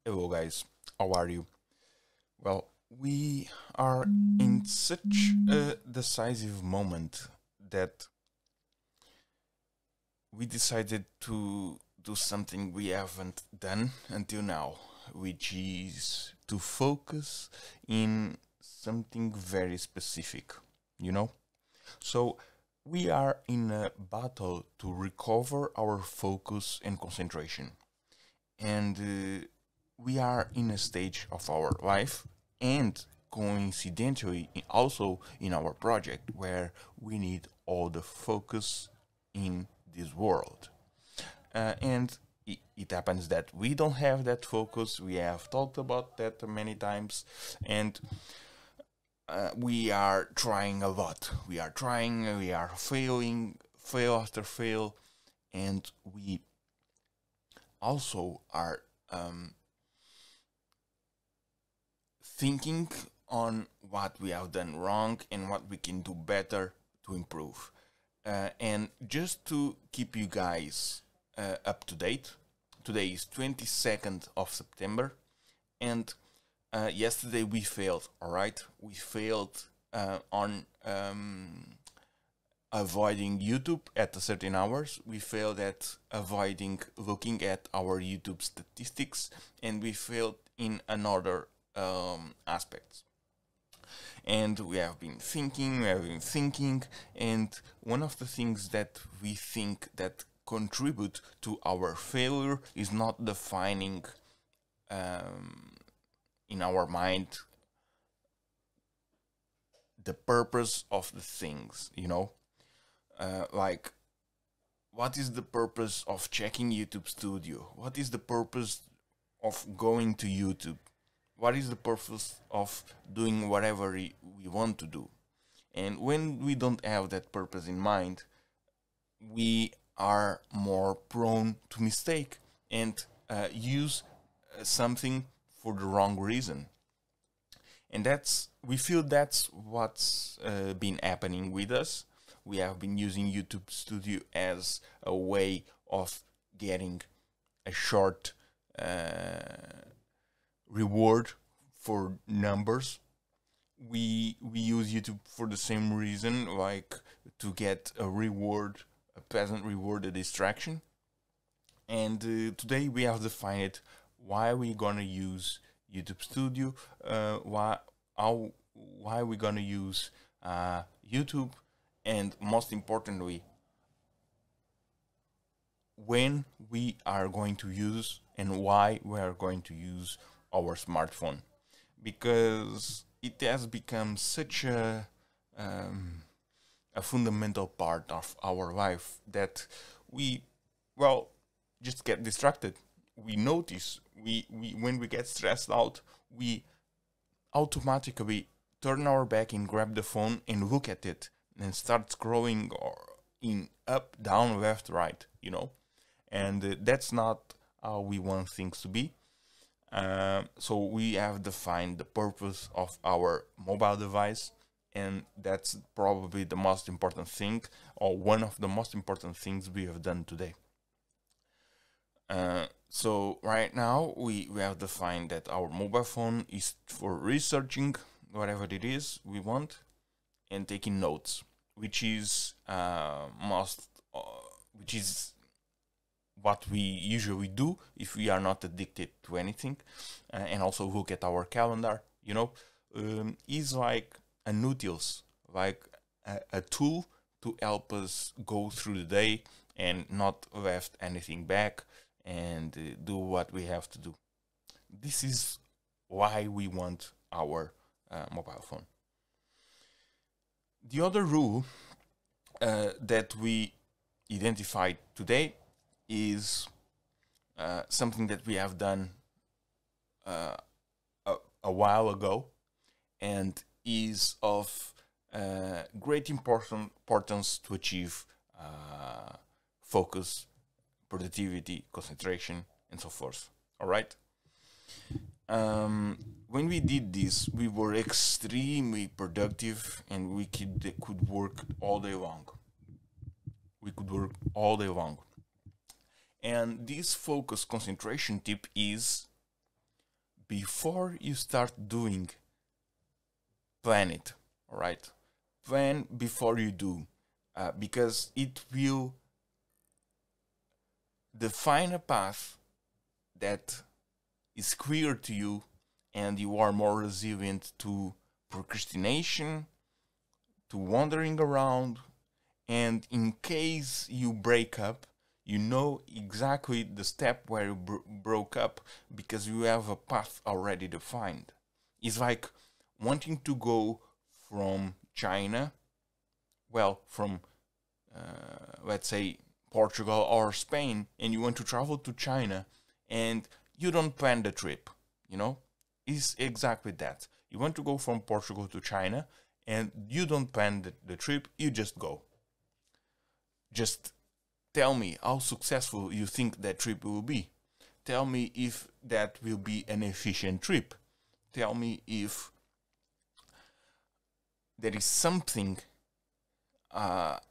Hello, guys. How are you? Well, we are in such a decisive moment that we decided to do something we haven't done until now, which is to focus in something very specific, you know? So, we are in a battle to recover our focus and concentration. And we are in a stage of our life and coincidentally also in our project where we need all the focus in this world. And it happens that we don't have that focus. We have talked about that many times, and we are trying a lot. We are trying, we are failing, fail after fail, and we also are thinking on what we have done wrong and what we can do better to improve. And just to keep you guys up to date, today is 22nd of September, and yesterday we failed, alright? We failed on avoiding YouTube at a certain hours. We failed at avoiding looking at our YouTube statistics, and we failed in another aspects. And we have been thinking, and one of the things that we think that contribute to our failure is not defining in our mind the purpose of the things, like what is the purpose of checking YouTube Studio? What is the purpose of going to YouTube? What is the purpose of doing whatever we want to do? And when we don't have that purpose in mind, we are more prone to mistake and use something for the wrong reason. And we feel that's what's been happening with us. We have been using YouTube Studio as a way of getting a short reward for numbers. We use YouTube for the same reason, like to get a reward, a pleasant reward, a distraction. And today we have defined why we're gonna use YouTube Studio, why we're gonna use YouTube, and most importantly, when we are going to use and why we are going to use our smartphone, because it has become such a fundamental part of our life that we, well, just get distracted. We notice we when we get stressed out, we automatically turn our back and grab the phone and look at it and start scrolling or in up, down, left, right, and that's not how we want things to be. So we have defined the purpose of our mobile device, and that's probably the most important thing, or one of the most important things we have done today. So right now we have defined that our mobile phone is for researching whatever it is we want and taking notes, which is which is what we usually do if we are not addicted to anything, and also look at our calendar. Is like a utils, like a tool to help us go through the day and not left anything back and do what we have to do. This is why we want our mobile phone. The other rule that we identified today is something that we have done a while ago and is of great importance to achieve focus, productivity, concentration, and so forth. All right. When we did this, we were extremely productive, and we could work all day long. We could work all day long. And this focus concentration tip is before you start doing, plan it, all right? Plan before you do, because it will define a path that is clear to you, and you are more resilient to procrastination, to wandering around, and in case you break up, you know exactly the step where you broke up because you have a path already defined. It's like wanting to go from China, well, from let's say Portugal or Spain, and you want to travel to China, and you don't plan the trip, you know? It's exactly that. You want to go from Portugal to China, and you don't plan the trip, you just go. Just tell me how successful you think that trip will be. Tell me if that will be an efficient trip. Tell me if there is something that,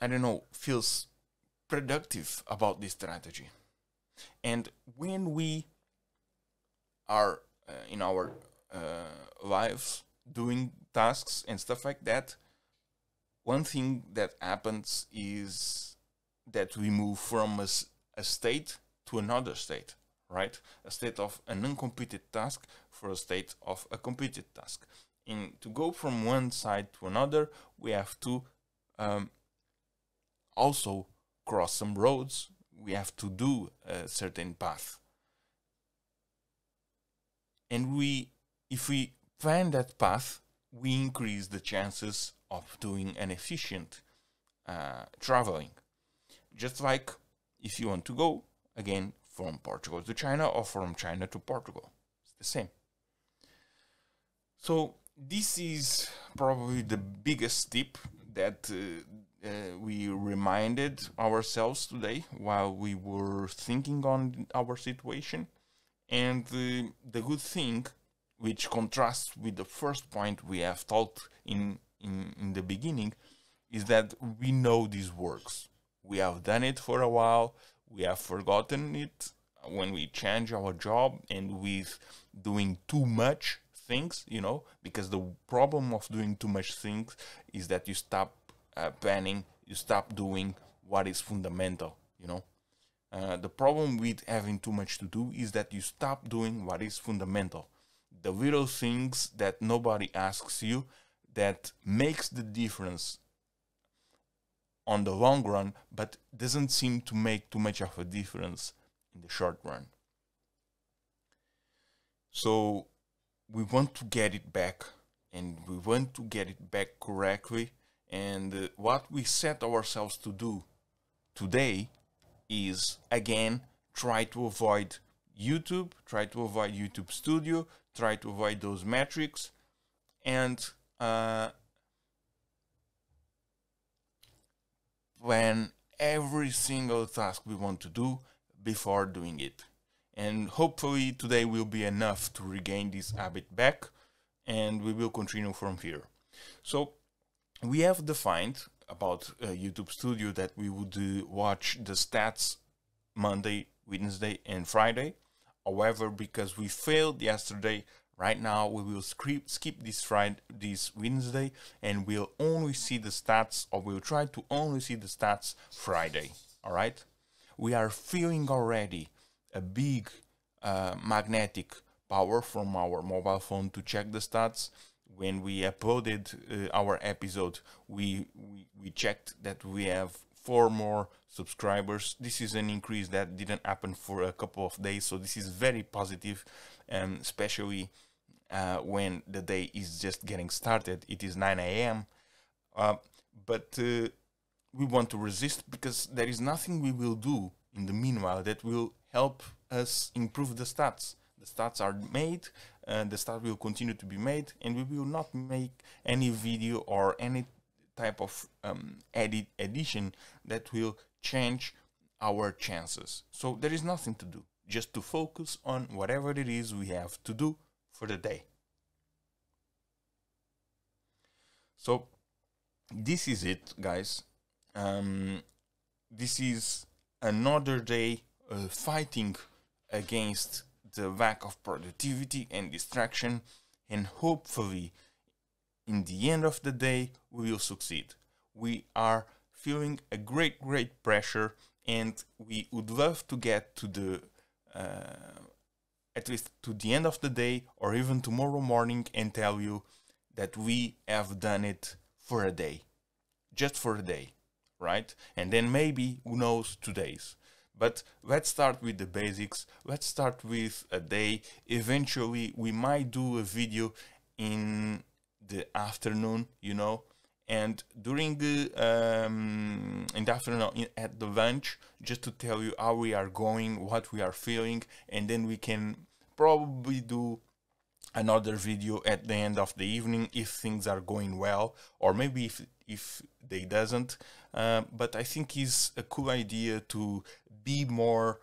I don't know, feels productive about this strategy. And when we are in our lives doing tasks and stuff like that, one thing that happens is that we move from a state to another state, right? A state of an uncompleted task for a state of a completed task. And to go from one side to another, we have to also cross some roads. We have to do a certain path. And if we plan that path, we increase the chances of doing an efficient traveling. Just like if you want to go, again, from Portugal to China or from China to Portugal. It's the same. So this is probably the biggest tip that we reminded ourselves today while we were thinking on our situation. And the good thing, which contrasts with the first point we have talked in the beginning, is that we know this works. We have done it for a while. We have forgotten it when we change our job and with doing too much things, you know, because the problem of doing too much things is that you stop planning, you stop doing what is fundamental, you know. The problem with having too much to do is that you stop doing what is fundamental. The little things that nobody asks you that makes the difference on the long run, but doesn't seem to make too much of a difference in the short run. So we want to get it back, and we want to get it back correctly. And what we set ourselves to do today is, again, try to avoid YouTube, try to avoid YouTube Studio, try to avoid those metrics, and plan every single task we want to do before doing it. And hopefully today will be enough to regain this habit back, and we will continue from here. So we have defined about YouTube Studio that we would watch the stats Monday, Wednesday, and Friday. However, because we failed yesterday, right now we will skip this Wednesday, and we'll only see the stats, or we'll try to only see the stats Friday. All right? We are feeling already a big magnetic power from our mobile phone to check the stats. When we uploaded our episode, we checked that we have 4 more subscribers. This is an increase that didn't happen for a couple of days, so this is very positive, especially when the day is just getting started. It is 9 a.m. But we want to resist, because there is nothing we will do in the meanwhile that will help us improve the stats. The stats are made, the stats will continue to be made, and we will not make any video or any type of addition that will change our chances. So there is nothing to do, just to focus on whatever it is we have to do for the day. So this is it, guys. This is another day fighting against the lack of productivity and distraction, and hopefully in the end of the day we will succeed. We are feeling a great pressure, and we would love to get to the at least to the end of the day or even tomorrow morning and tell you that we have done it for a day, just for a day, right? And then maybe, who knows, 2 days. But let's start with the basics. Let's start with a day. Eventually we might do a video in the afternoon, you know, and during the in the afternoon at the lunch, just to tell you how we are going, what we are feeling, and then we can probably do another video at the end of the evening if things are going well, or maybe if they doesn't. But I think it's a cool idea to be more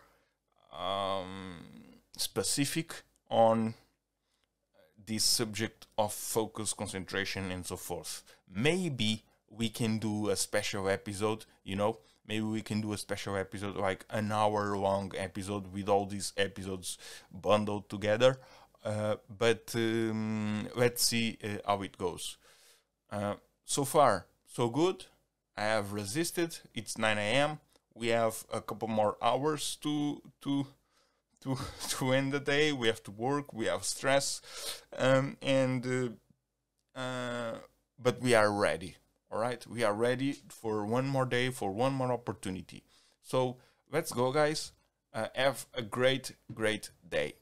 specific on this subject of focus, concentration, and so forth. Maybe we can do a special episode, you know, maybe we can do a special episode, like an hour long episode with all these episodes bundled together. But let's see how it goes. So far, so good. I have resisted. It's 9 a.m. We have a couple more hours to end the day. We have to work. We have stress, but we are ready. All right, we are ready for one more day, for one more opportunity. So let's go, guys. Have a great day.